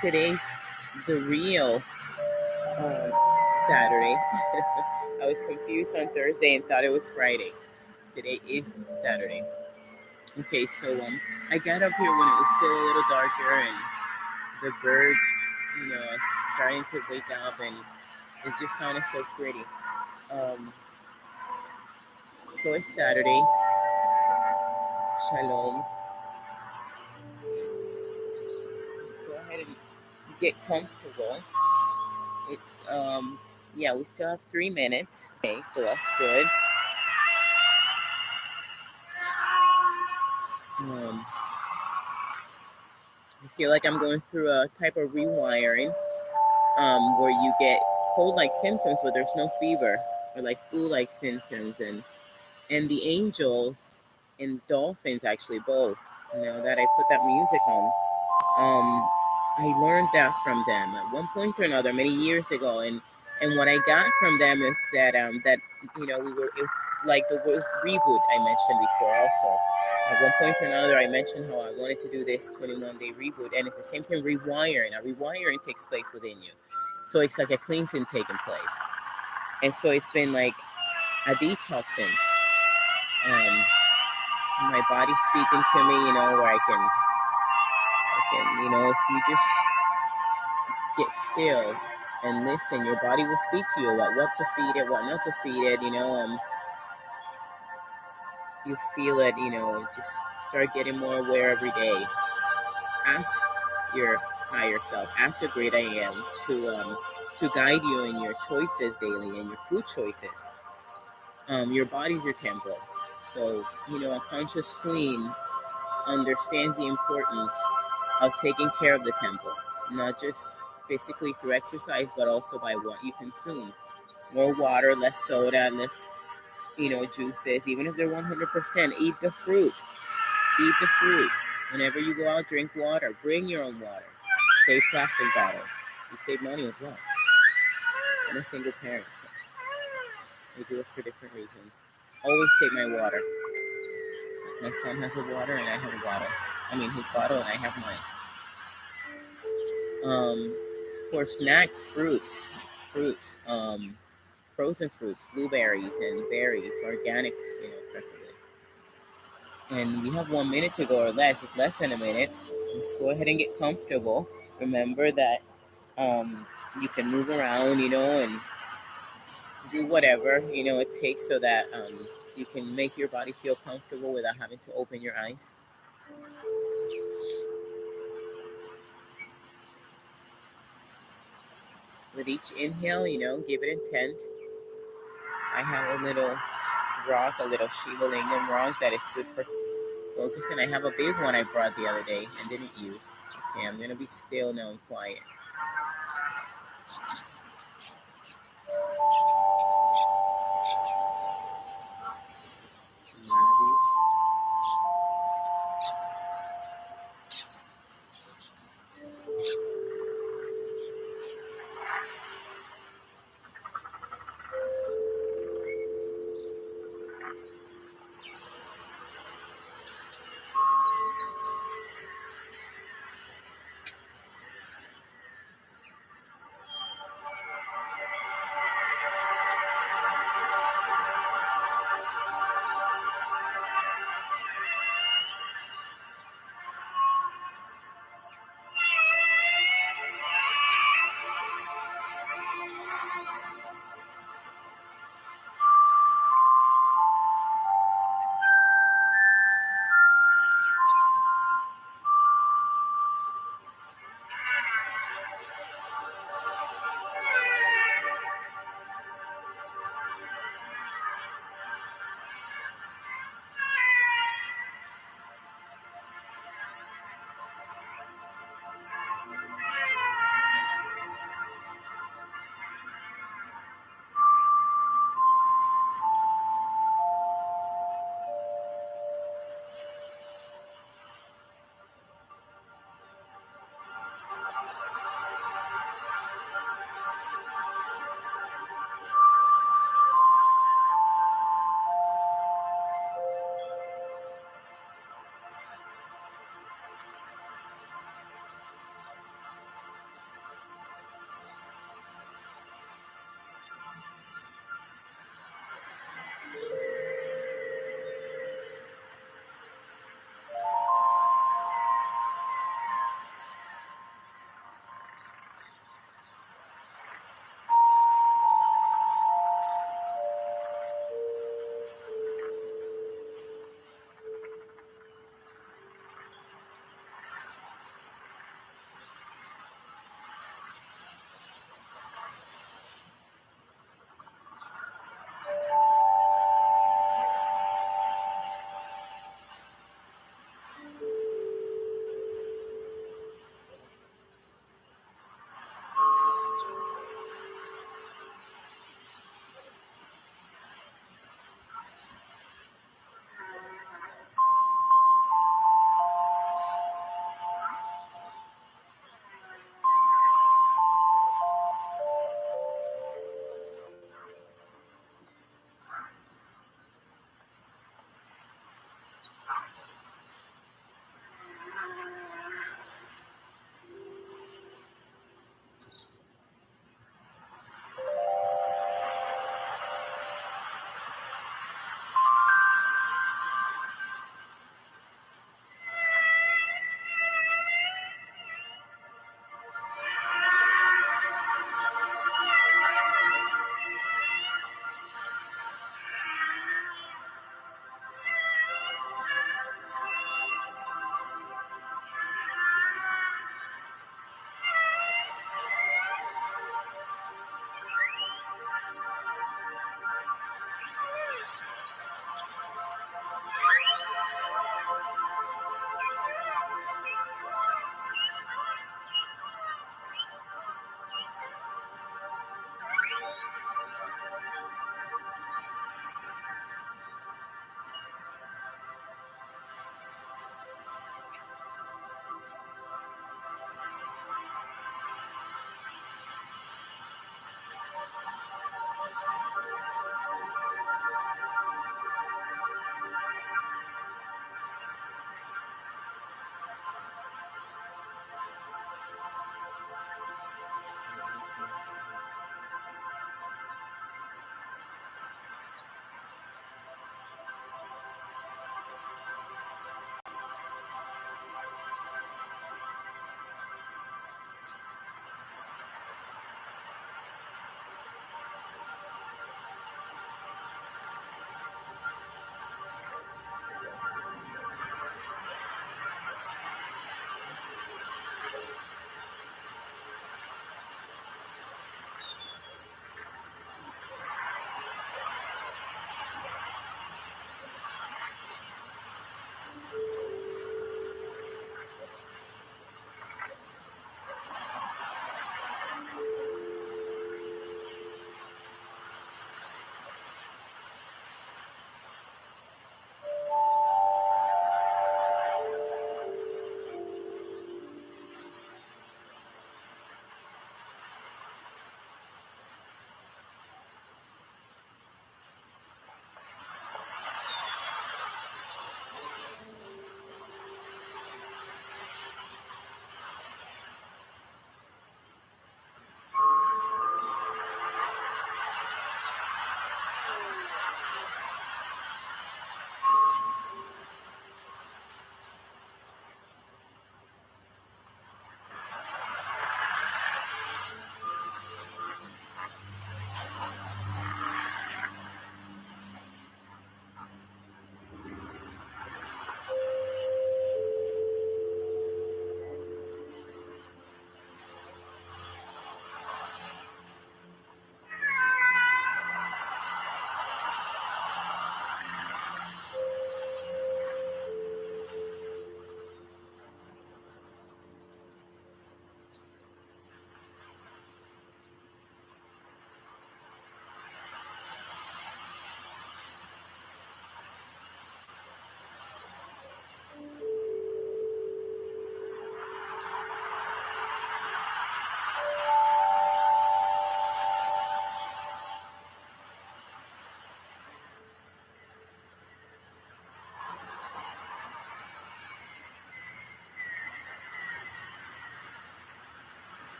Today's the real Saturday. I was confused on Thursday and thought it was Friday. Today is Saturday. Okay, so I got up here when it was still a little darker and the birds, are starting to wake up, and it just sounded so pretty. Um, so it's Saturday. Shalom. Let's go ahead and get comfortable. It's yeah, we still have 3 minutes. Okay, so that's good. I feel like I'm going through a type of rewiring, where you get cold-like symptoms, but there's no fever, or like flu-like symptoms, and the angels and dolphins actually both. That I put that music on. I learned that from them at one point or another many years ago, and what I got from them is that we were, it's like the word reboot I mentioned before also. At one point or another, I mentioned how I wanted to do this 21-day reboot, and it's the same thing, rewiring. Now, rewiring takes place within you, so it's like a cleansing taking place, and so it's been like a detoxing. My body speaking to me, where if you just get still and listen, your body will speak to you about what to feed it, what not to feed it. You feel it. Just start getting more aware every day. Ask your higher self, ask the great I am to guide you in your choices daily and your food choices. Your body's your temple, so a conscious queen understands the importance of taking care of the temple, not just physically through exercise, but also by what you consume. More water, less soda, less, juices. Even if they're 100%, eat the fruit. Eat the fruit. Whenever you go out, drink water. Bring your own water. Save plastic bottles. You save money as well. I'm a single parent, so I do it for different reasons. Always take my water. My son has a water and I have a bottle. I mean, his bottle and I have mine. For snacks, fruits, frozen fruits, blueberries and berries, organic, preferably. And we have 1 minute to go or less. It's less than a minute. Let's go ahead and get comfortable. Remember that you can move around, and do whatever, it takes so that you can make your body feel comfortable without having to open your eyes. With each inhale, give it intent. I have a little rock, a little Shiva Lingam rock that is good for focusing. I have a big one I brought the other day and didn't use. Okay, I'm going to be still now and quiet.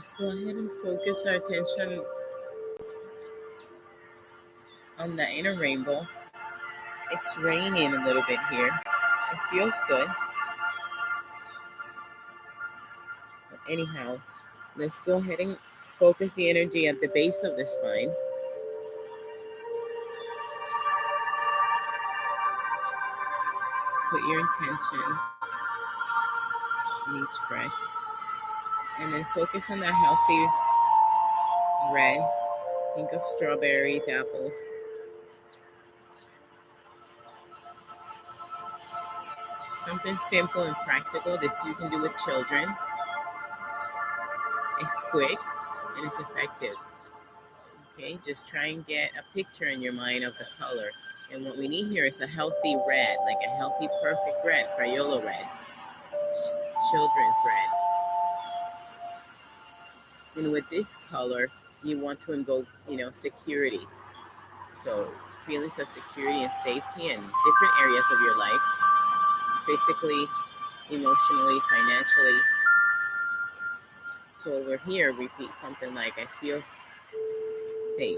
Let's go ahead and focus our attention on the inner rainbow. It's raining a little bit here. It feels good. But anyhow, let's go ahead and focus the energy at the base of the spine. Put your intention in each breath. And then focus on that healthy red. Think of strawberries, apples. Just something simple and practical. This you can do with children. It's quick and it's effective. Okay, just try and get a picture in your mind of the color. And what we need here is a healthy red, like a healthy, perfect red, Crayola red, children's red. And with this color, you want to invoke, security. So feelings of security and safety in different areas of your life, physically, emotionally, financially. So over here, repeat something like, I feel safe,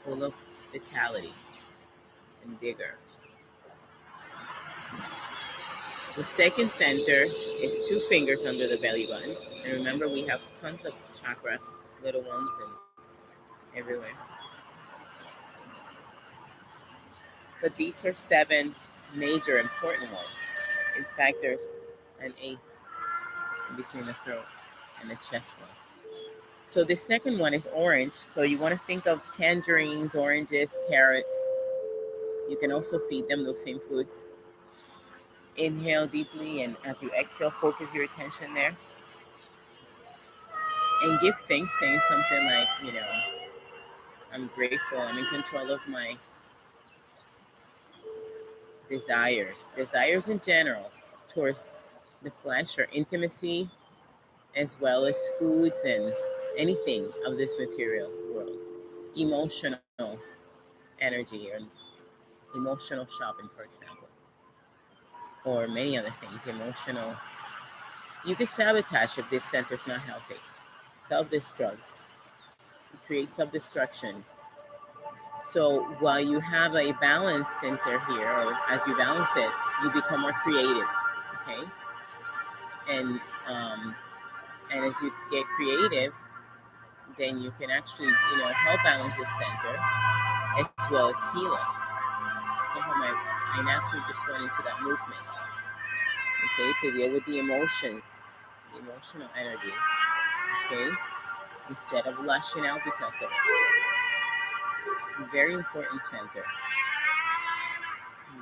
full of vitality and vigor. The second center is two fingers under the belly button. And remember, we have tons of chakras, little ones, and everywhere. But these are seven major important ones. In fact, there's an eighth in between the throat and the chest one. So the second one is orange. So you want to think of tangerines, oranges, carrots. You can also feed them those same foods. Inhale deeply, and as you exhale, focus your attention there. And give thanks, saying something like, I'm grateful, I'm in control of my desires in general towards the flesh or intimacy, as well as foods and anything of this material world. Emotional energy or emotional shopping, for example, or many other things. Emotional. You can sabotage if this center is not healthy. Self-destruct. Create self-destruction. So while you have a balance center here, or as you balance it, you become more creative. Okay, and um, and as you get creative, then you can actually help balance this center as well as heal it. Somehow I naturally just went into that movement. Okay, to deal with the emotions, the emotional energy. Okay, instead of lashing out because of it. Very important center.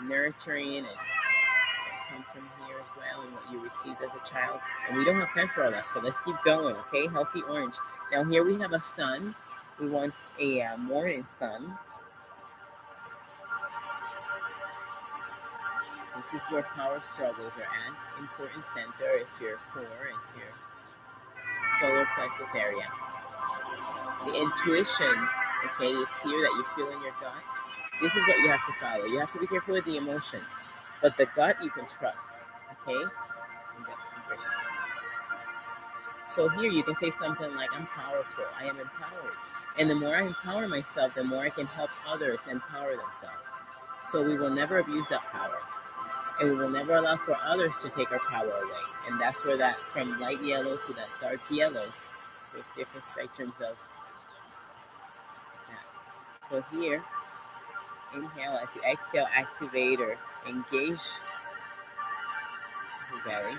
Nurturing and come from here as well, and what you received as a child. And we don't have time for all that, so let's keep going, okay? Healthy orange. Now here we have a sun. We want a morning sun. This is where power struggles are at. Important center is your core, is your solar plexus area. The intuition, okay, is here that you feel in your gut. This is what you have to follow. You have to be careful with the emotions, but the gut you can trust, okay? So here you can say something like, I'm powerful, I am empowered. And the more I empower myself, the more I can help others empower themselves. So we will never abuse that power. And we will never allow for others to take our power away. And that's where that, from light yellow to that dark yellow, there's different spectrums of that. So here, inhale, as you exhale, activate or engage the belly.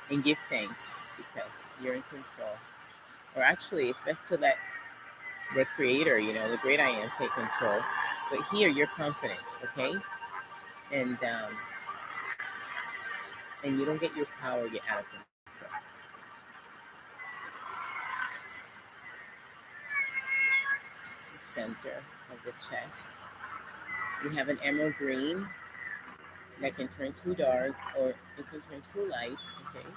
And give thanks because you're in control. Or actually, it's best to let the creator, the great I am, take control. But here, you're confident, okay? And and you don't get your power get out of control. The center of the chest. You have an emerald green that can turn too dark or it can turn too light, okay?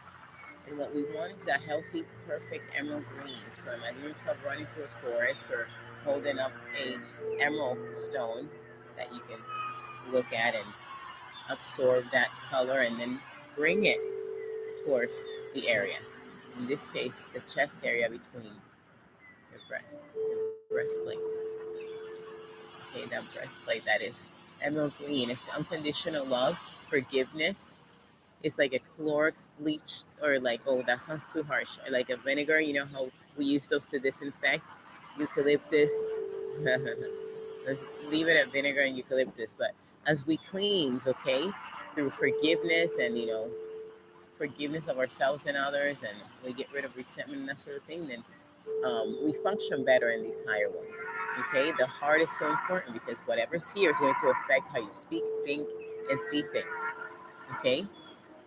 And what we want is a healthy, perfect emerald green. So imagine yourself running through a forest or holding up a emerald stone that you can look at and absorb that color and then bring it towards the area. In this case, the chest area between the breastplate. Okay, that breastplate that is emerald green. It's unconditional love, forgiveness. It's like a Clorox bleach, or like, oh, that sounds too harsh. Like a vinegar, you know how we use those to disinfect? Eucalyptus. Let's leave it at vinegar and eucalyptus. But as we cleanse, okay, through forgiveness and, forgiveness of ourselves and others, and we get rid of resentment and that sort of thing, then we function better in these higher ones. Okay, the heart is so important because whatever's here is going to affect how you speak, think, and see things. Okay,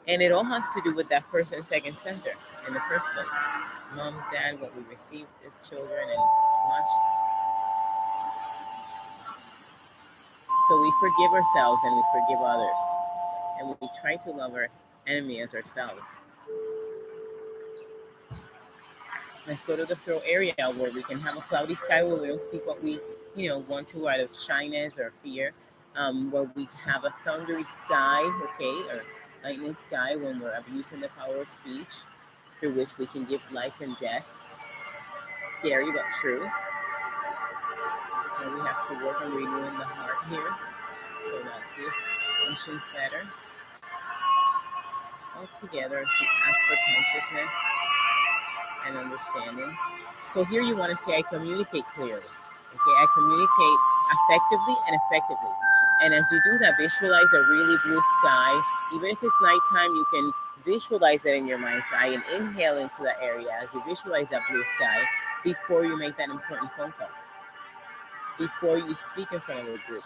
and it all has to do with that first and second center in the first place. Mom, dad, what we received as children and watched. So we forgive ourselves and we forgive others, and we try to love our enemy as ourselves. Let's go to the throat area where we can have a cloudy sky where we don't speak what we, want to out of shyness or fear. Where we have a thundery sky, okay, or lightning sky when we're abusing the power of speech, through which we can give life and death. Scary but true. So we have to work on renewing the heart here so that this functions better. All together as we ask for consciousness and understanding. So here you want to say, I communicate clearly. Okay, I communicate effectively and effectively. And as you do that, visualize a really blue sky. Even if it's nighttime, you can visualize it in your mind's eye and inhale into that area as you visualize that blue sky before you make that important phone call, before you speak in front of a group.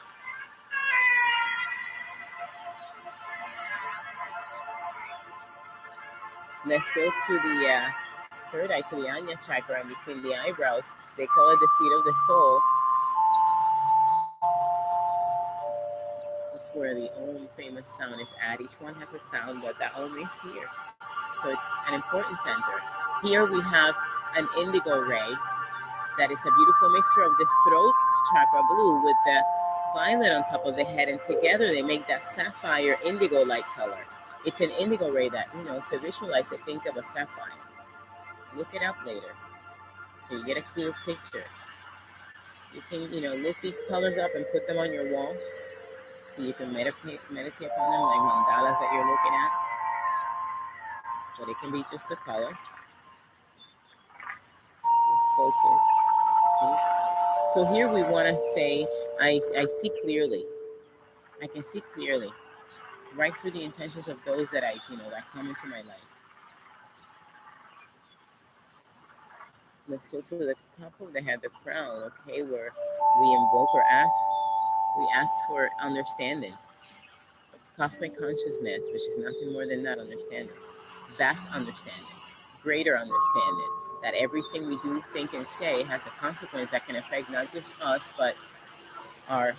Let's go to the third eye, to the Anya chakra, in between the eyebrows. They call it the seat of the soul. It's where the Om famous sound is at. Each one has a sound, but that Om is here. So it's an important center. Here we have an indigo ray that is a beautiful mixture of this throat chakra blue with the violet on top of the head, and together they make that sapphire indigo light color. It's an indigo ray that, to visualize it, think of a sapphire. Look it up later so you get a clear picture. You can, look these colors up and put them on your wall so you can meditate upon them like mandalas that you're looking at. But it can be just a color. So focus. Okay. So here we want to say, I see clearly. I can see clearly, right through the intentions of those that that come into my life. Let's go to the top of the head, the crown, okay, where we invoke or we ask for understanding, cosmic consciousness, which is nothing more than that understanding, vast understanding, greater understanding, that everything we do, think, and say has a consequence that can affect not just us, but our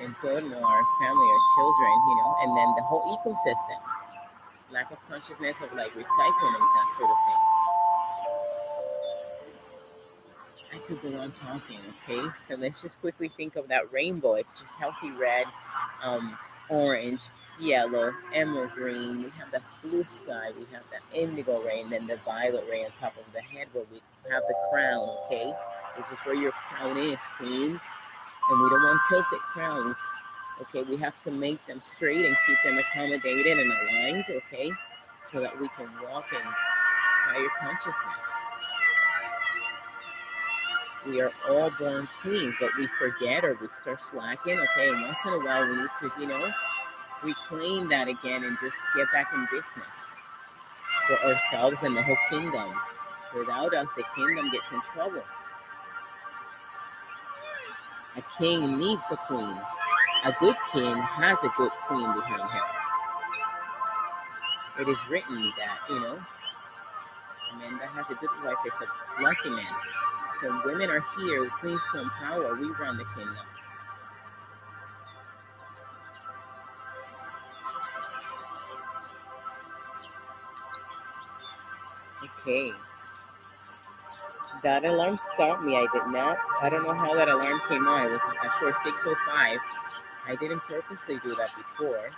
entorno, our family, our children, and then the whole ecosystem. Lack of consciousness of like recycling and that sort of thing. I could go on talking, okay? So let's just quickly think of that rainbow. It's just healthy red, orange, yellow, emerald green. We have that blue sky. We have that indigo ray, and then the violet ray on top of the head where we have the crown, okay? This is where your crown is, queens. And we don't want tilted crowns, okay? We have to make them straight and keep them accommodated and aligned, okay? So that we can walk in higher consciousness. We are all born queens, but we forget or we start slacking, okay? And once in a while, we need to, reclaim that again and just get back in business for ourselves and the whole kingdom. Without us, the kingdom gets in trouble. A king needs a queen. A good king has a good queen behind him. It is written that, a man that has a good wife is a lucky man. So women are here, queens to empower. We run the kingdoms. Okay. That alarm stopped me. I did not. I don't know how that alarm came on. It was for 6:05. I didn't purposely do that before,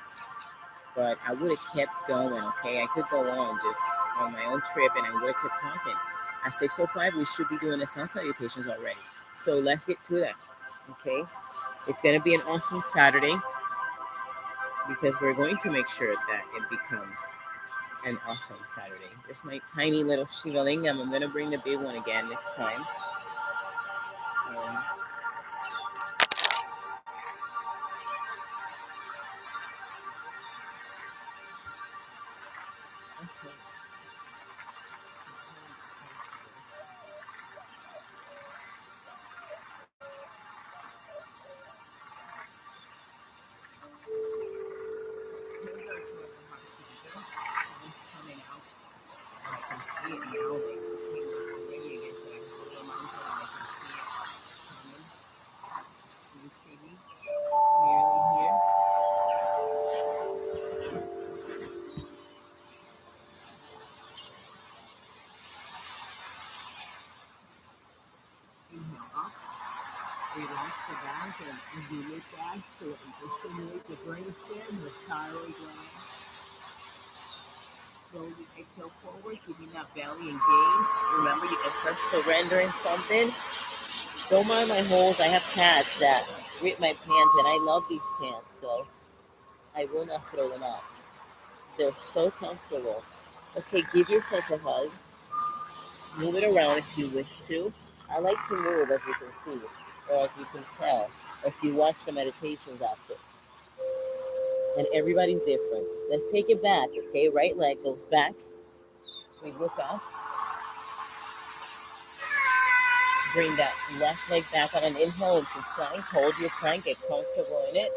but I would have kept going, okay? I could go on just on my own trip and I would have kept talking. At 6:05, we should be doing the sun salutations already. So let's get to that, okay? It's going to be an awesome Saturday because we're going to make sure that it becomes an awesome Saturday. There's my tiny little Shivalingam. I'm going to bring the big one again next time. Um, okay. Coming out. I can see it now. Like, it came out already again, so I have a little mountain and I can see it coming. Can you see me clearly here? Inhale up, relax the back, and as you look back, so it will stimulate the brainstem, the thyroid gland. Slowly exhale forward, keeping that belly engaged. Remember, you can start surrendering something. Don't mind my holes. I have cats that rip my pants, and I love these pants, so I will not throw them out. They're so comfortable. Okay, give yourself a hug. Move it around if you wish to. I like to move, as you can see, or as you can tell, or if you watch the meditations after. And everybody's different. Let's take it back, okay? Right leg goes back. We look up. Bring that left leg back on an inhale into plank. Hold your plank. Get comfortable in it.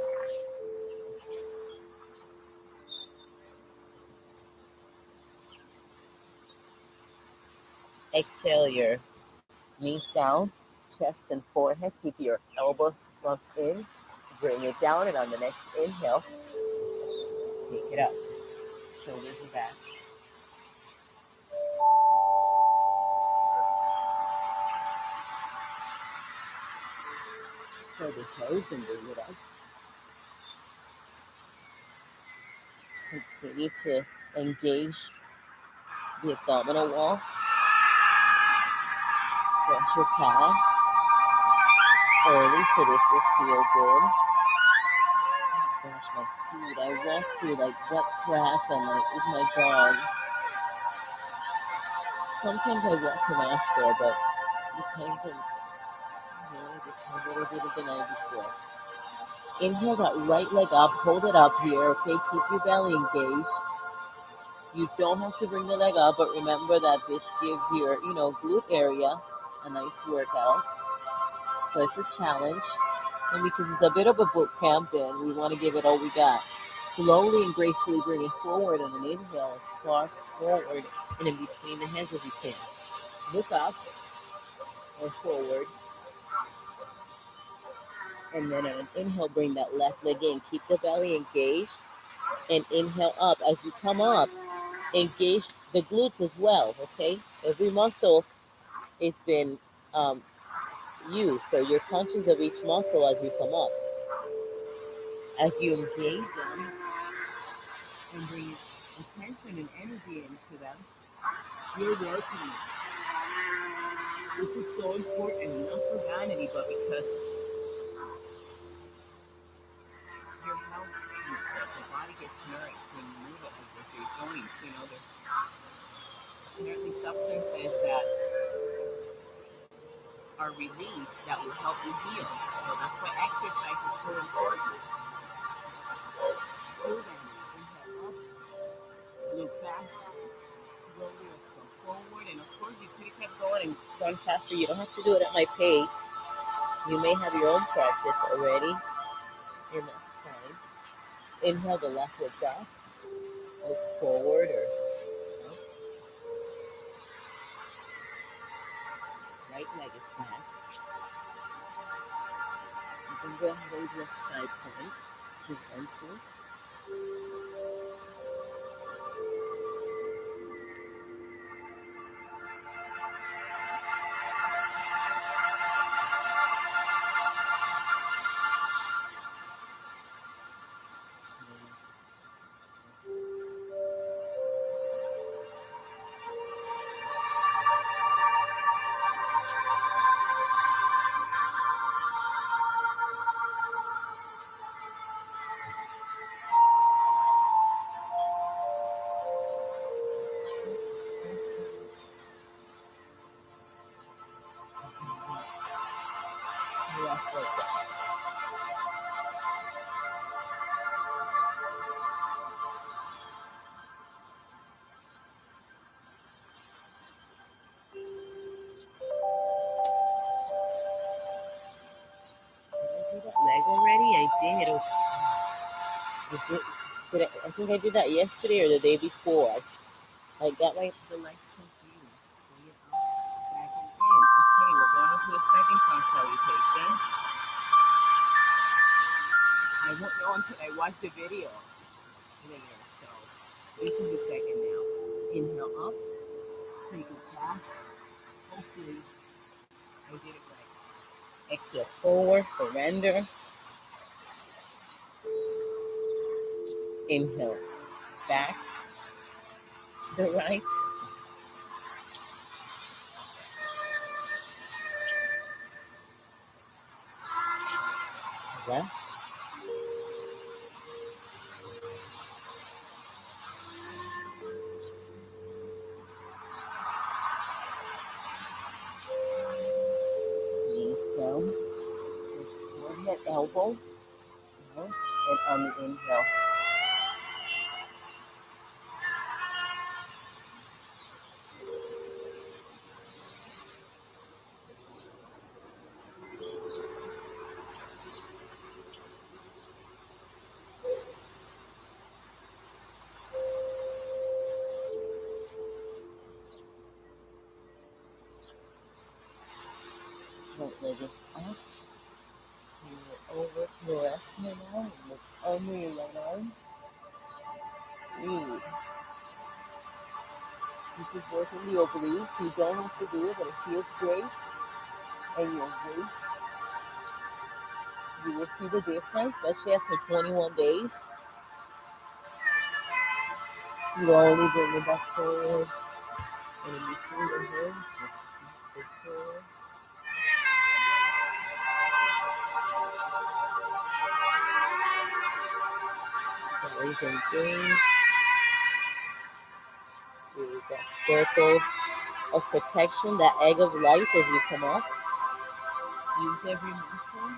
Exhale your knees down, chest and forehead. Keep your elbows plugged in. Bring it down, and on the next inhale, take it up. Shoulders are back. Curl the toes and bring it up. Continue to engage the abdominal wall. Stretch your calves early so this will feel good. Gosh, my feet. I walk through like wet grass and like with my dog. Sometimes I walk him after, but depends on, depends what I did the night before. Inhale that right leg up, hold it up here, okay? Keep your belly engaged. You don't have to bring the leg up, but remember that this gives your, glute area a nice workout. So it's a challenge. And because it's a bit of a boot camp, then we want to give it all we got. Slowly and gracefully bring it forward on an inhale, squat forward, and in between the hands if you can. Look up or forward. And then on an inhale, bring that left leg in. Keep the belly engaged. And inhale up. As you come up, engage the glutes as well, okay? Every muscle has been used, so you're conscious of each muscle as you come up. As you engage them and bring attention and energy into them, you're working it. This is so important, not for vanity, but because your health and the body gets nourished when you move it like this. Your joints, there's apparently substances that are released that will help you heal. So that's why exercise is so important. So then, inhale up, look back, slowly go forward, and of course you could have kept going and gone faster. You don't have to do it at my pace. You may have your own practice already, and that's fine. Inhale the left leg back, look forward or right leg is back. You can go ahead and do a side plank if you want to. Left like that. Did I do that leg already? I did. I think I did that yesterday or the day before. I got the legs confused. Bring it up, back and in. Okay, we're going into the second sun salutation. I won't know until I watch the video later. So this is the second now. Inhale up, take it back. Hopefully I did it right. Exhale forward, surrender. Inhale back, the right. Left. Knees down. Forehead, elbows. And on the inhale. Right leg is up. Over to the left knee now. Look under your right arm. Breathe. This is working the obliques. You don't have to do it, but it feels great. And your waist, you will see the difference, especially after 21 days. Slowly bring it back forward. And in between the hands, just forward. Amazing thing. Create that circle of protection, that egg of light as you come up. Use every muscle.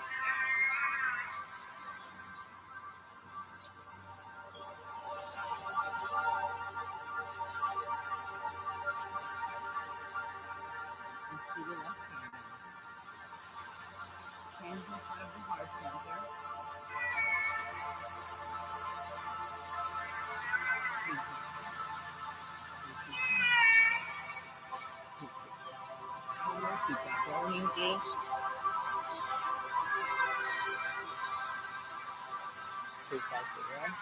Just do the left hand. Hands in front of the heart center. Keep that bone engaged. Take back the breath.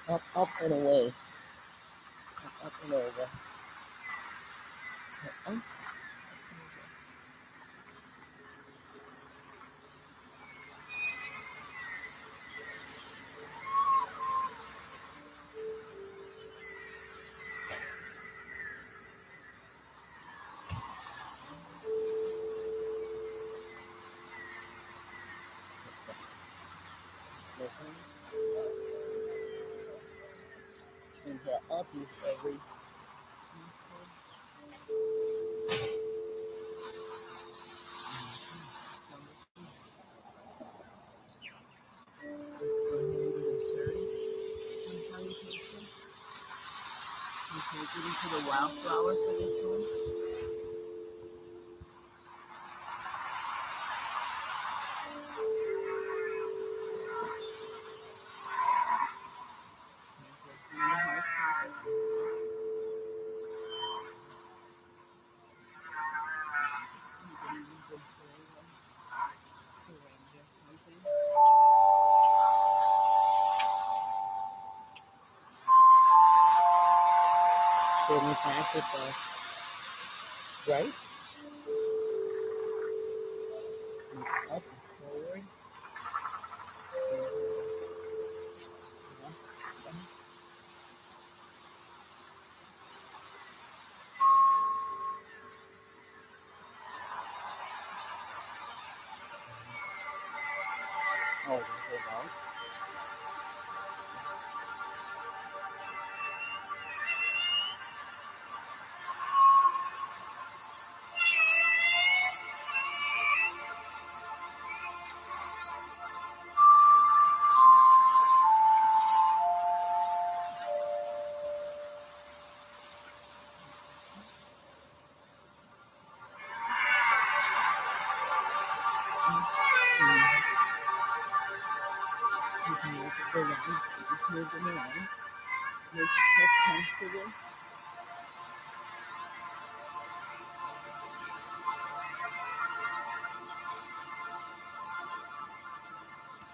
Oh, up and away. Up and over. So up. Inhale up, use every muscle. Go ahead and do the third salutation. You take it into the wildflower for this one. getting back with us, right? And up and forward. Oh, there we go. You can move it around. You just move them around. Make yourself comfortable.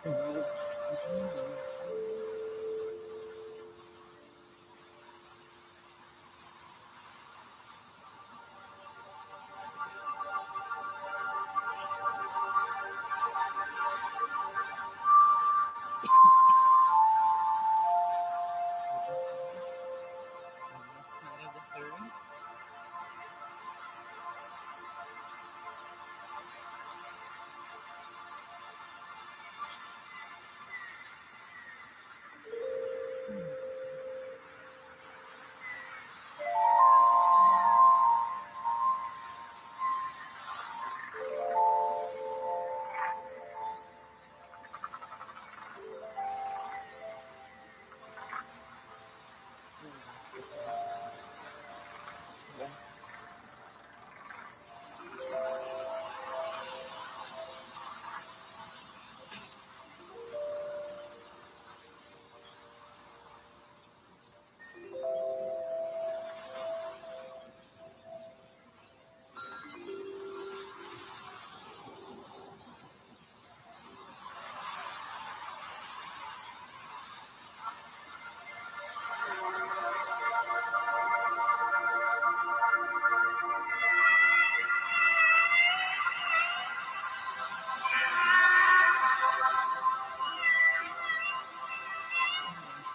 And it's side of the third. Yeah.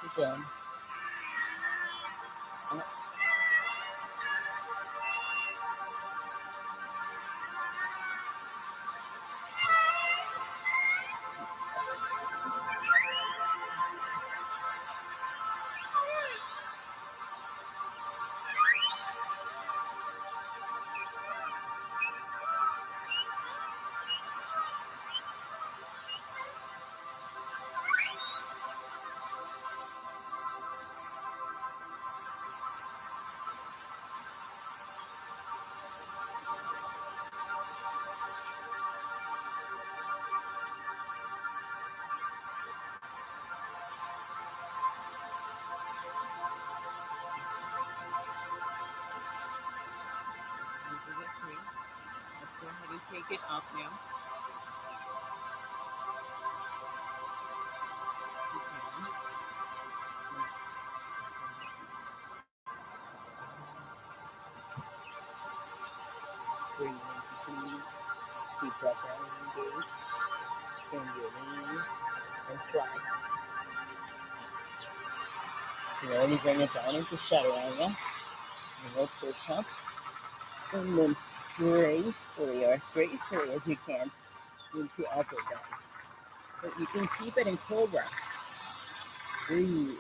Sit down. Easy with three. Let's go ahead and take it up now. Keep going. Breathe into two. Keep that down engaged. Bend your knees and fly. Slowly bring it down into chaturanga. And we'll push up. And then gracefully or as gracefully as you can into upward dog. But you can keep it in cobra. Breathe.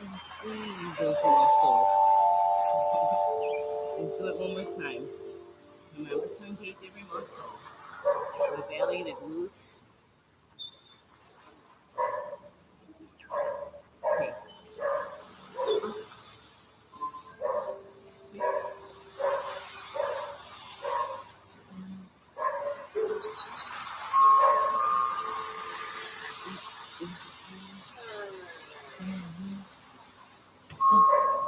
And squeeze those muscles. Let's do it one more time. Remember to engage every muscle. The belly, the glutes. Okay. 6, 7,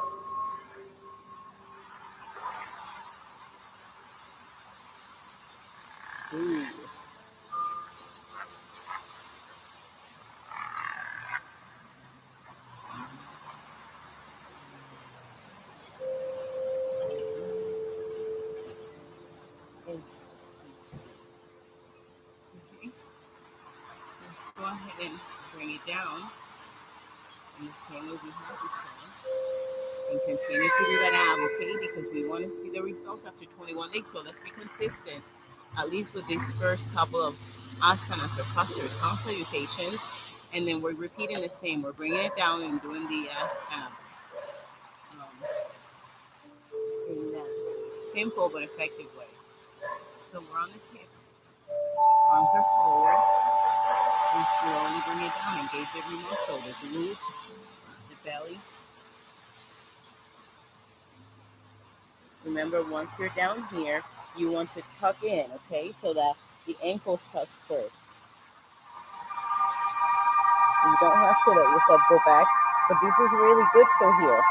down in the same way we have before. And continue to do that ab, okay? Because we want to see the results after 21 days. So let's be consistent, at least with these first couple of asanas or postures, sound salutations. And then we're repeating the same. We're bringing it down and doing the abs. In that simple but effective way. So we're on the tips. Arms are forward. And slowly bring it down. Engage every muscle. The glutes, the belly. Remember, once you're down here, you want to tuck in, okay? So that the ankles touch first. You don't have to let yourself go back, but this is really good for here.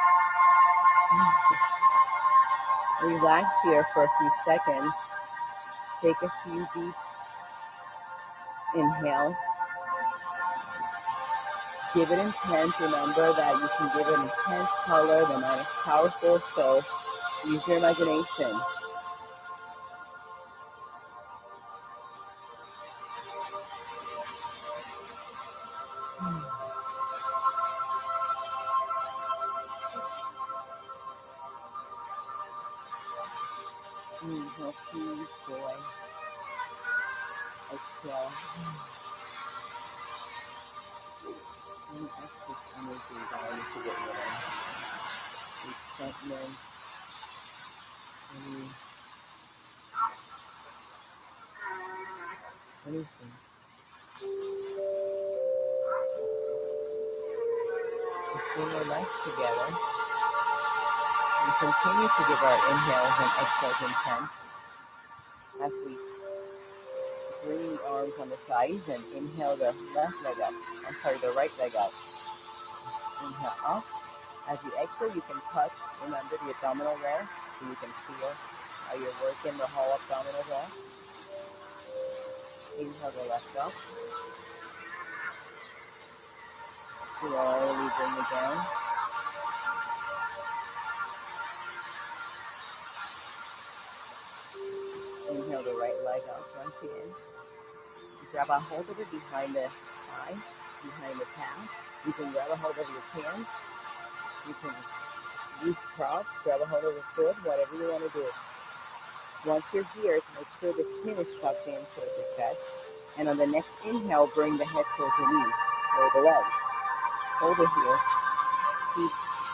Relax here for a few seconds. Take a few deep inhales. Give it intent. Remember that you can give it intent, color. The mind is powerful, so use your imagination. Inhale, peace, joy. Exhale. And ask this energy that I need to get rid of. Resentment. Anything. Let's bring our legs together and continue to give our inhales and exhales intent as we bring the arms on the sides and inhale the left leg up. The right leg up. Inhale up. As you exhale, you can touch, remember, the abdominal wall, so you can feel how you're working the whole abdominal wall. Inhale the left up. Slowly bring it down. Inhale the right leg up once again. Grab a hold of it behind the thigh, behind the calf. You can grab a hold of your hands. You can use props, grab a hold of the foot, whatever you want to do. Once you're here, make sure the chin is tucked in towards the chest. And on the next inhale, bring the head towards the knee or the leg. Hold it here. Keep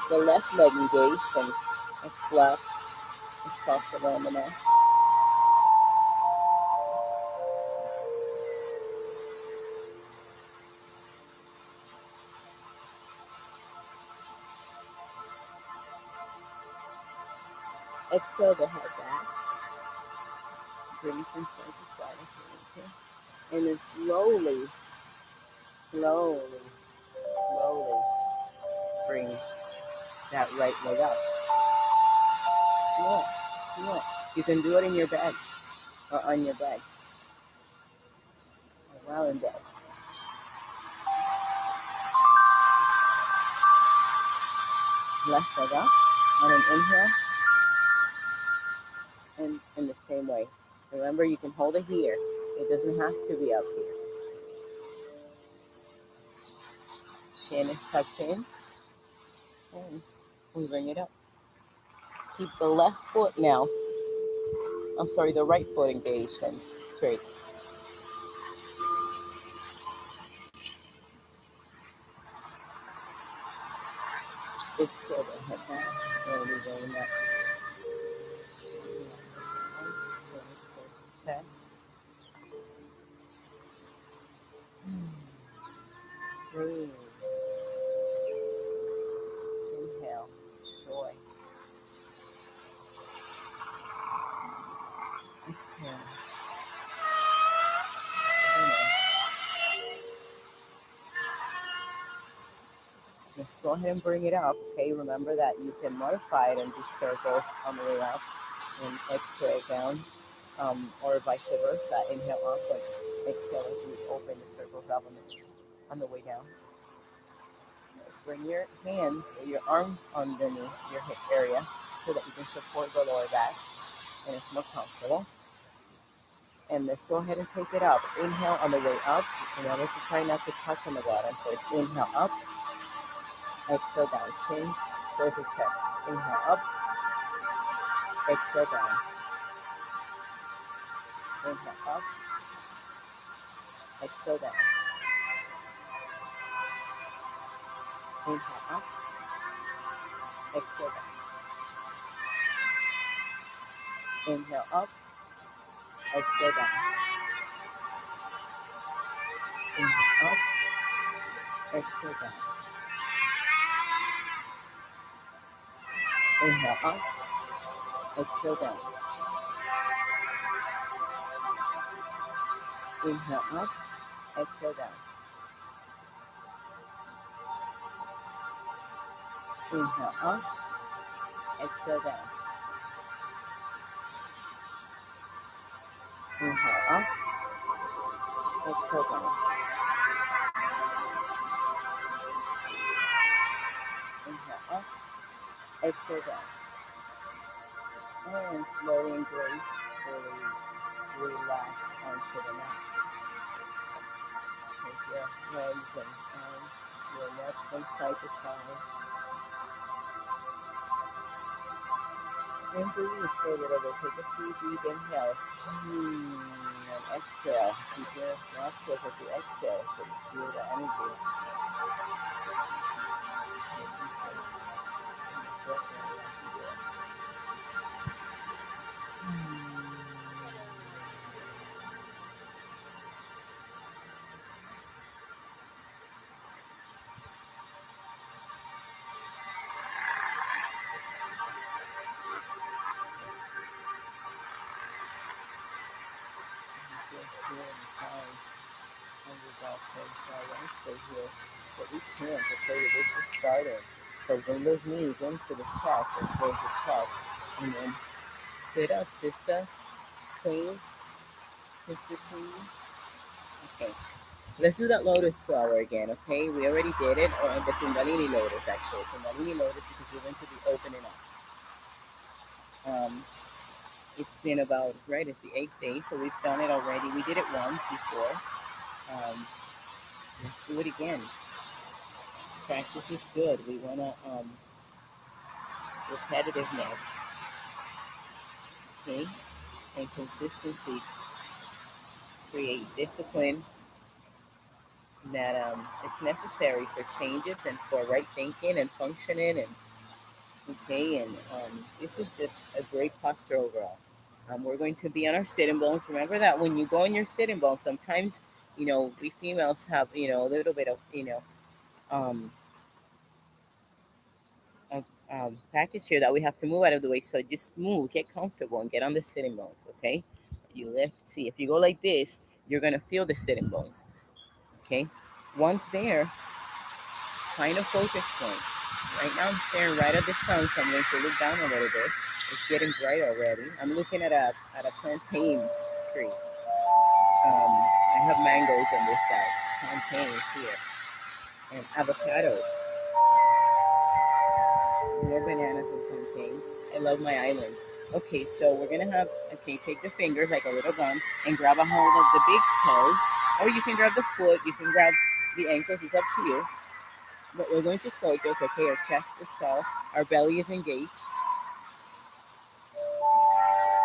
the left leg engaged and as flat as possible on the mat. Exhale the head back. Bring from side to side. Okay? And then slowly bring that right leg up. Yeah. You can do it in your bed or on your bed or while in bed. Left leg up on an inhale. And in the same way. Remember, you can hold it here. It doesn't have to be up here. Chin is tucked in. And we bring it up. Keep the left foot now. The right foot engaged and straight. Exhale the head back. Slowly going up. Chest. Breathe. Inhale. Joy. Exhale. Just go ahead and bring it up, okay? Remember that you can modify it and do circles on the way up and exhale down, or vice versa. Inhale up, but exhale as you open the circles up on the way down. So bring your hands or your arms underneath your hip area so that you can support the lower back and it's more comfortable. And let's go ahead and take it up. Inhale on the way up. Remember to try not to touch on the bottom. So it's inhale up, exhale down. Chin towards the chest. Inhale up, exhale down. Inhale up, exhale down. Inhale up, exhale down. Inhale up, exhale down. Inhale up, exhale down. Inhale up, exhale down. Inhale up, exhale down. Inhale up, exhale down. Inhale up, exhale down. Inhale up, exhale down. And slowly and gracefully relax onto the mat. Take your legs and arms, your neck from side to side. And breathe for a little bit. Take a few deep inhales. And exhale. Keep your mouth closed as you exhale. So just feel the energy. Listen to the breath as you do it. Just feel the sounds of your breath. So I want to stay here. But we can't until you just started. So bring those knees into the chest or towards the chest. And then sit up, sisters, queens, sister queens. Okay. Let's do that lotus flower again, okay? We already did it, or the Kundalini lotus, actually. Kundalini lotus because we're going to be opening up. It's been about, right, it's the 8th day, so we've done it already. We did it once before. Let's do it again. Practice is good. We want to, repetitiveness, okay? And consistency create discipline that it's necessary for changes and for right thinking and functioning and okay, and this is just a great posture overall. We're going to be on our sitting bones. Remember that when you go on your sitting bones, sometimes, we females have, a little bit of, um, package here that we have to move out of the way. So just move, get comfortable, and get on the sitting bones, okay? You lift, see, if you go like this, you're going to feel the sitting bones, okay? Once there, find a focus point. Right now I'm staring right at the sun, so I'm going to look down a little bit. It's getting bright already. I'm looking at a plantain tree. I have mangoes on this side, plantains here, and avocados. More bananas and plantains. I love my island. Okay, so we're gonna have, take the fingers like a little gun and grab a hold of the big toes, or you can grab the foot, you can grab the ankles, it's up to you. But we're going to focus, okay, our chest is tall, our belly is engaged.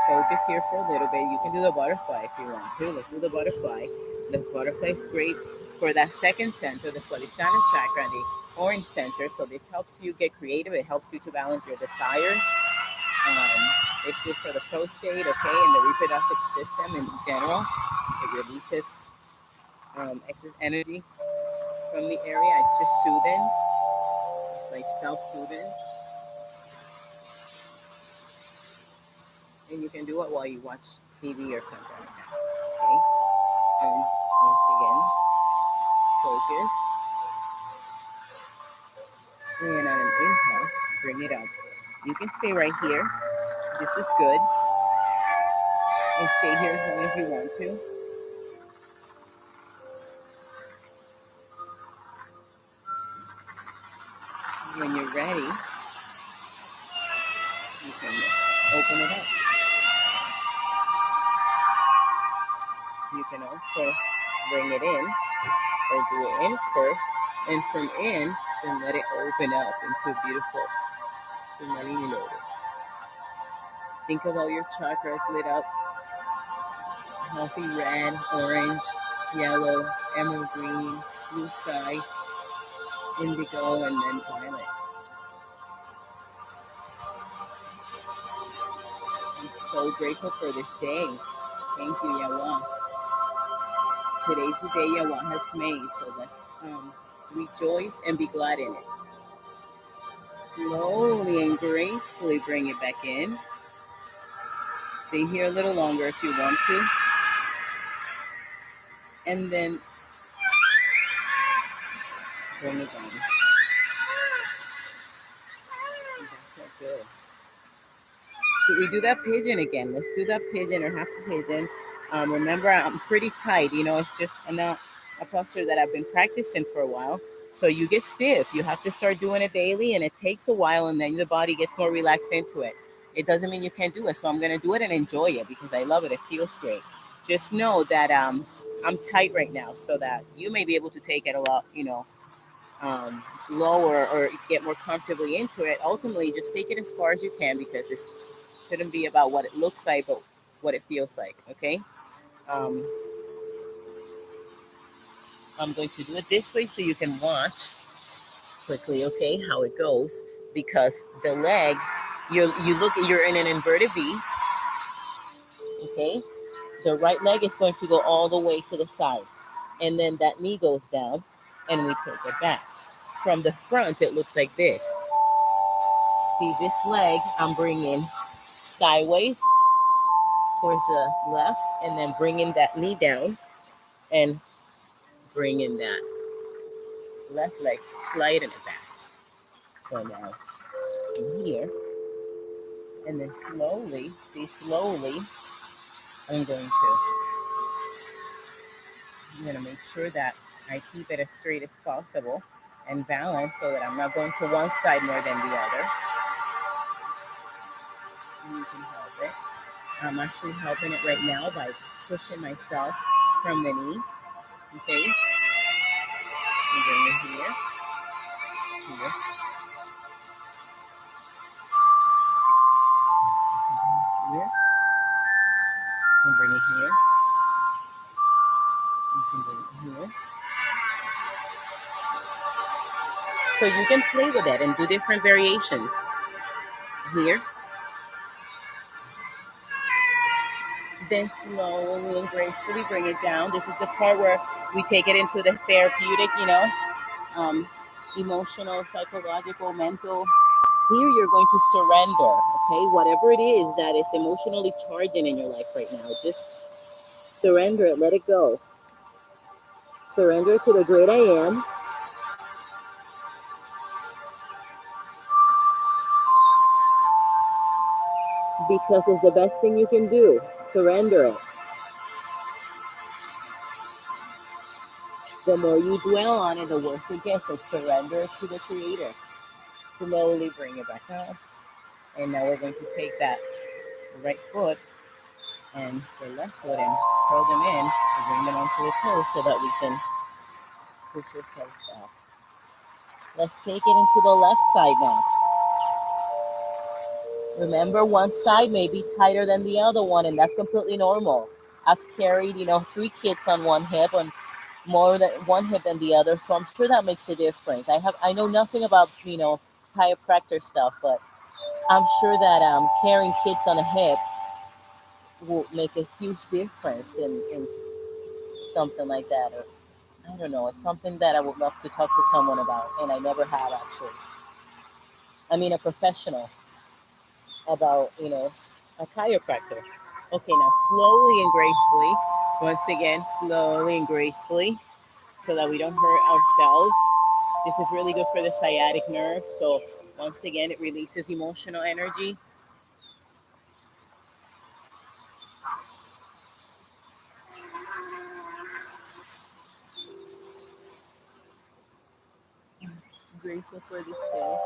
Focus here for a little bit. You can do the butterfly if you want to. Let's do the butterfly. The butterfly is great for that second center, the Swadhisthana chakra, and the orange center. So this helps you get creative. It helps you to balance your desires. It's good for the prostate, okay, and the reproductive system in general. It releases excess energy from the area. It's just soothing. It's like self-soothing. And you can do it while you watch TV or something like that. Okay. Once again, focus. And on an inhale, bring it up. You can stay right here. This is good. And stay here as long as you want to. When you're ready, you can open it up. So bring it in, or do it in first, and from in, then let it open up into beautiful Kundalini lotus. Think about your chakras lit up, healthy red, orange, yellow, emerald green, blue sky, indigo, and then violet. I'm so grateful for this day. Thank you, Yahweh. Today's the day Yahweh has made, so let's rejoice and be glad in it. Slowly and gracefully bring it back in. Stay here a little longer if you want to. And then bring it down. That's good. Should we do that pigeon again? Let's do that pigeon or half a pigeon. Remember, I'm pretty tight. It's just a posture that I've been practicing for a while. So you get stiff. You have to start doing it daily, and it takes a while, and then the body gets more relaxed into it. It doesn't mean you can't do it. So I'm going to do it and enjoy it because I love it. It feels great. Just know that I'm tight right now so that you may be able to take it a lot, lower or get more comfortably into it. Ultimately, just take it as far as you can because it shouldn't be about what it looks like, but what it feels like. Okay. Um, I'm going to do it this way so you can watch quickly. Okay, how it goes because the leg, you're in an inverted V. Okay, the right leg is going to go all the way to the side, and then that knee goes down, and we take it back. From the front, it looks like this. See this leg, I'm bringing sideways towards the left, and then bringing that knee down and bringing that left leg, sliding it back. So now in here, and then slowly, I'm going to make sure that I keep it as straight as possible and balanced so that I'm not going to one side more than the other. You can help it. I'm actually helping it right now by pushing myself from the knee. Okay, and bring it here, here, here. You can bring it here. You can bring it here. So you can play with it and do different variations. Here. Then slowly and gracefully bring it down. This is the part where we take it into the therapeutic, um, emotional, psychological, mental. Here you're going to surrender, okay? Whatever it is that is emotionally charging in your life right now, just surrender it, let it go. Surrender to the great I am. Because it's the best thing you can do. Surrender it. The more you dwell on it, the worse it gets. So surrender it to the Creator. Slowly bring it back up. And now we're going to take that right foot and the left foot and curl them in and bring them onto the toes so that we can push ourselves back. Let's take it into the left side now. Remember, one side may be tighter than the other one, and that's completely normal. I've carried, 3 kids on one hip and more than one hip than the other, so I'm sure that makes a difference. I know nothing about, chiropractor stuff, but I'm sure that carrying kids on a hip will make a huge difference in something like that. Or I don't know, it's something that I would love to talk to someone about, and I never have actually. I mean, a professional about, a chiropractor. Okay, now slowly and gracefully, once again, slowly and gracefully, so that we don't hurt ourselves. This is really good for the sciatic nerve. So once again, it releases emotional energy. Grateful for this day.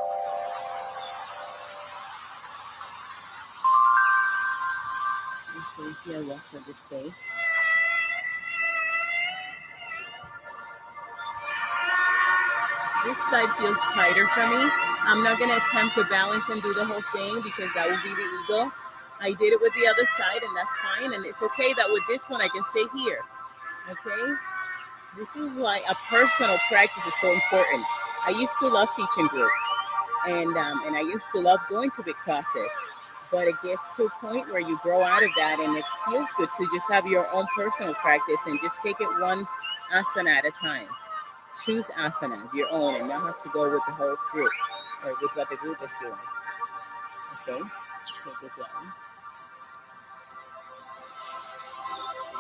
Thank you, I love for this day. This side feels tighter for me. I'm not going to attempt to balance and do the whole thing because that will be the ego. I did it with the other side and that's fine. And it's okay that with this one I can stay here. Okay? This is why a personal practice is so important. I used to love teaching groups and I used to love going to big classes. But it gets to a point where you grow out of that and it feels good to just have your own personal practice and just take it one asana at a time. Choose asanas, your own, and not have to go with the whole group or with what the group is doing. Okay? Take it down.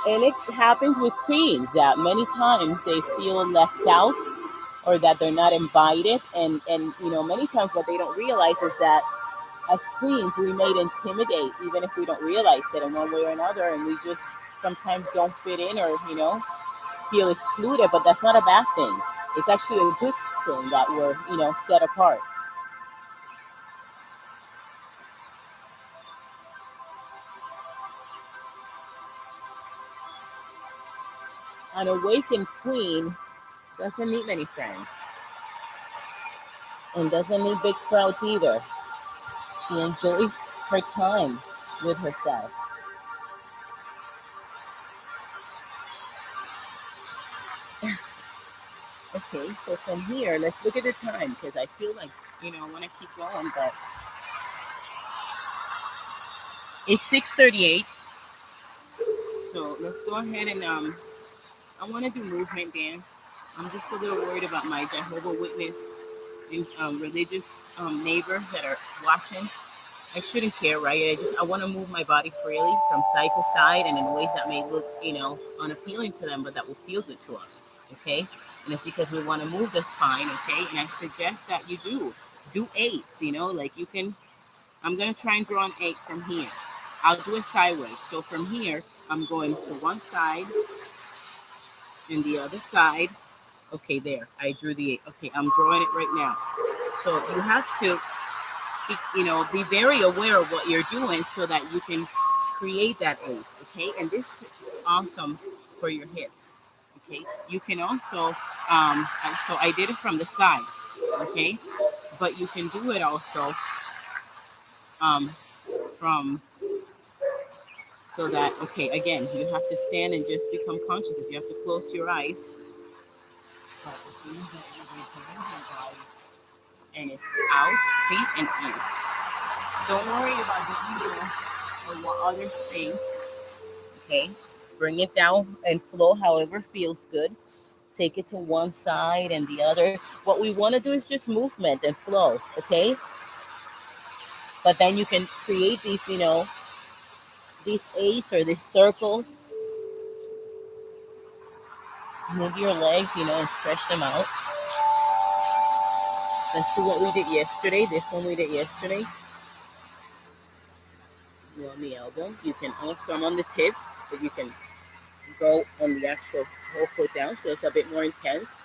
And it happens with queens that many times they feel left out or that they're not invited. And many times what they don't realize is that as queens, we may intimidate even if we don't realize it in one way or another. And we just sometimes don't fit in or, feel excluded. But that's not a bad thing. It's actually a good thing that we're, set apart. An awakened queen doesn't need many friends and doesn't need big crowds either. She enjoys her time with herself. Okay, so from here, let's look at the time because I feel like, I want to keep going, but it's 6:38. So let's go ahead and I want to do movement dance. I'm just a little worried about my Jehovah Witness and religious neighbors that are watching. I shouldn't care, right? I want to move my body freely from side to side and in ways that may look, unappealing to them, but that will feel good to us. Okay, and it's because we want to move the spine. Okay, and I suggest that you do eights. Like you can. I'm gonna try and draw an eight from here. I'll do it sideways. So from here, I'm going to one side and the other side. Okay, there. I drew the eight. Okay, I'm drawing it right now. So you have to be very aware of what you're doing so that you can create that eight. Okay, and this is awesome for your hips. Okay, you can also so I did it from the side. Okay, but you can do it also um, from so that okay again you have to stand and just become conscious. If you have to close your eyes, but the things that you're going to move your body and it's out, see, and in. Don't worry about the ego or what others think. Okay, bring it down and flow however feels good. Take it to one side and the other. What we want to do is just movement and flow. Okay, but then you can create these, these eights or these circles. Move your legs, and stretch them out. Let's do what we did yesterday. This one we did yesterday. You on the elbow. You can also, I'm on the tips, but you can go on the actual whole foot down, so it's a bit more intense.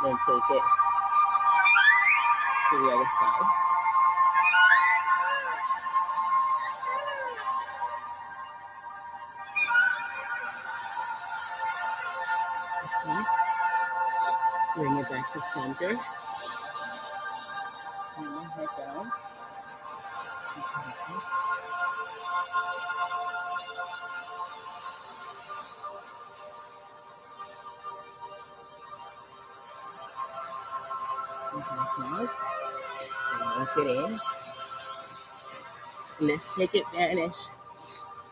Then take it to the other side. Okay. Bring it back to center. And head down. Okay. Back out. Lock it in. Let's take advantage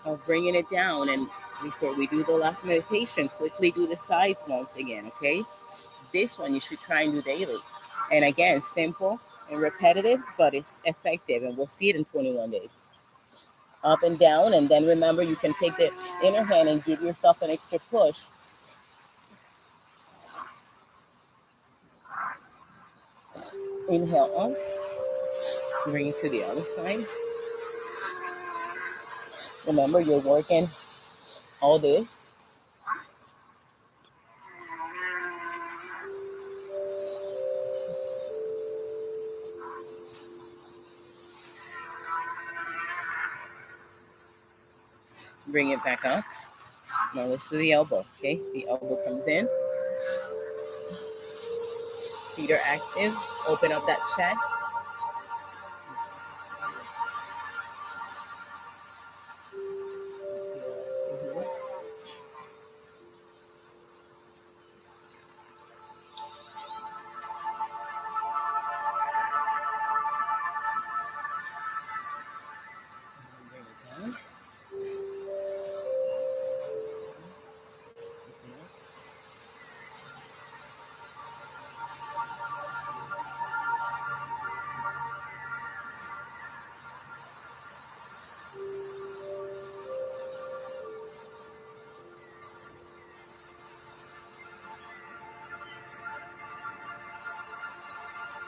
of bringing it down. And before we do the last meditation, quickly do the sides once again, okay? This one you should try and do daily. And again, simple and repetitive, but it's effective, and we'll see it in 21 days. Up and down, and then remember you can take the inner hand and give yourself an extra push. Inhale up, bring it to the other side. Remember, you're working all this. Bring it back up. Now let's do the elbow. Okay, the elbow comes in. Feet are active. Open up that chest. Bring it down.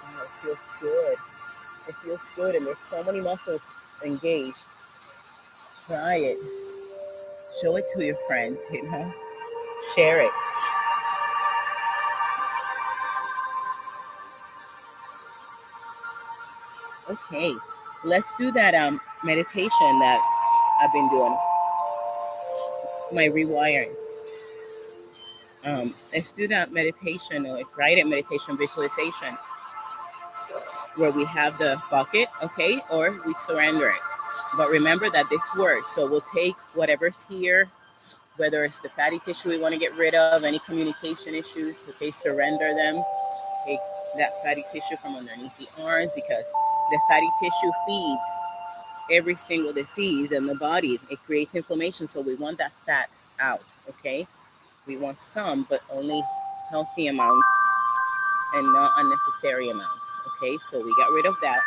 Oh, it feels good. It feels good, and there's so many muscles engaged. Try it. Show it to your friends, Share it. Okay. Let's do that meditation that I've been doing. It's my rewiring. Let's do that meditation or guided meditation visualization where we have the bucket, okay, or we surrender it. But remember that this works. So we'll take whatever's here, whether it's the fatty tissue we want to get rid of, any communication issues, okay, surrender them. Take that fatty tissue from underneath the arms because the fatty tissue feeds every single disease in the body. It creates inflammation, so we want that fat out, okay? We want some, but only healthy amounts and not unnecessary amounts, okay? So we got rid of that.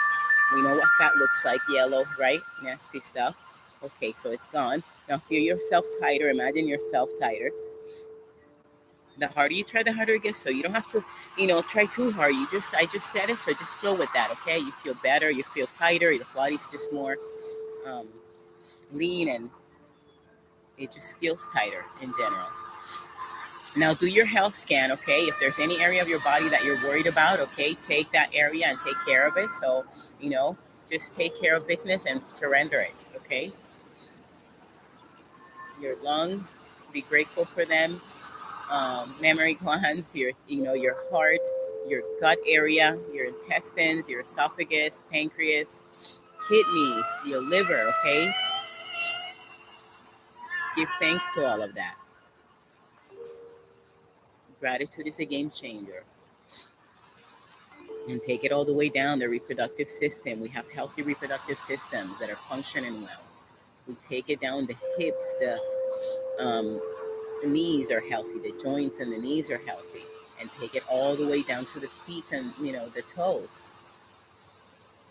We know what fat looks like, yellow, right? Nasty stuff. Okay, so it's gone. Now feel yourself tighter. Imagine yourself tighter. The harder you try, the harder it gets. So you don't have to, try too hard. I just said it, so just flow with that, okay? You feel better, you feel tighter, your body's just more um, lean, and it just feels tighter in general. Now do your health scan, okay? If there's any area of your body that you're worried about, okay, take that area and take care of it. So, just take care of business and surrender it, okay? Your lungs, be grateful for them. Mammary glands, your heart, your gut area, your intestines, your esophagus, pancreas, kidneys, your liver, okay? Give thanks to all of that. Gratitude is a game changer. And take it all the way down the reproductive system. We have healthy reproductive systems that are functioning well. We take it down the hips, um, the knees are healthy, the joints and the knees are healthy, and take it all the way down to the feet and the toes.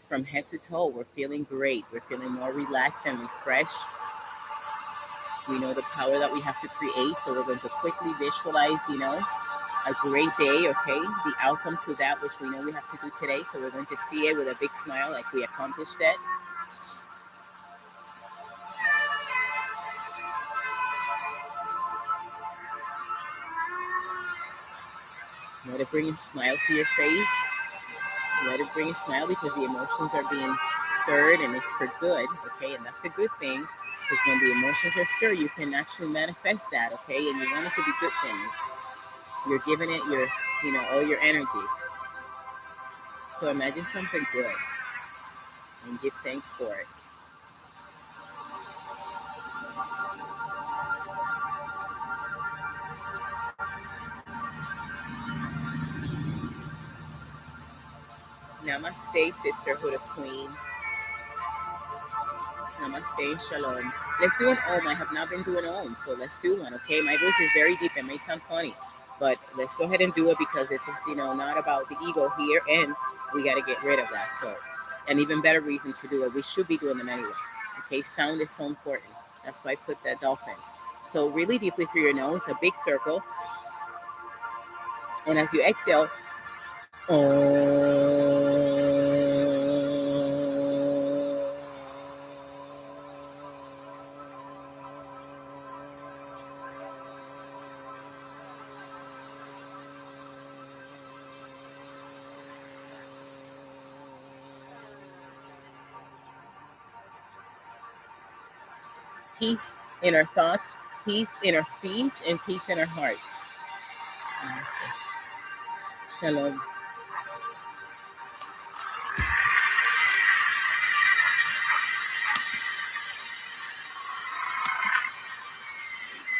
From head to toe, we're feeling great. We're feeling more relaxed and refreshed. We know the power that we have to create, so we're going to quickly visualize, a great day, okay? The outcome to that, which we know we have to do today. So we're going to see it with a big smile, like we accomplished it. Let it bring a smile to your face. Let it bring a smile because the emotions are being stirred and it's for good, okay? And that's a good thing because when the emotions are stirred, you can actually manifest that, okay? And you want it to be good things. You're giving it all your energy. So imagine something good and give thanks for it. Namaste, Sisterhood of Queens. Namaste, Shalom. Let's do an Om. I have not been doing Om, so let's do one, okay? My voice is very deep. It may sound funny, but let's go ahead and do it because it's just, not about the ego here, and we got to get rid of that. So, an even better reason to do it. We should be doing them anyway, okay? Sound is so important. That's why I put the dolphins. So, really deeply through your nose, a big circle. And as you exhale, peace in our thoughts, Peace in our speech and peace in our hearts. Namaste. Shalom.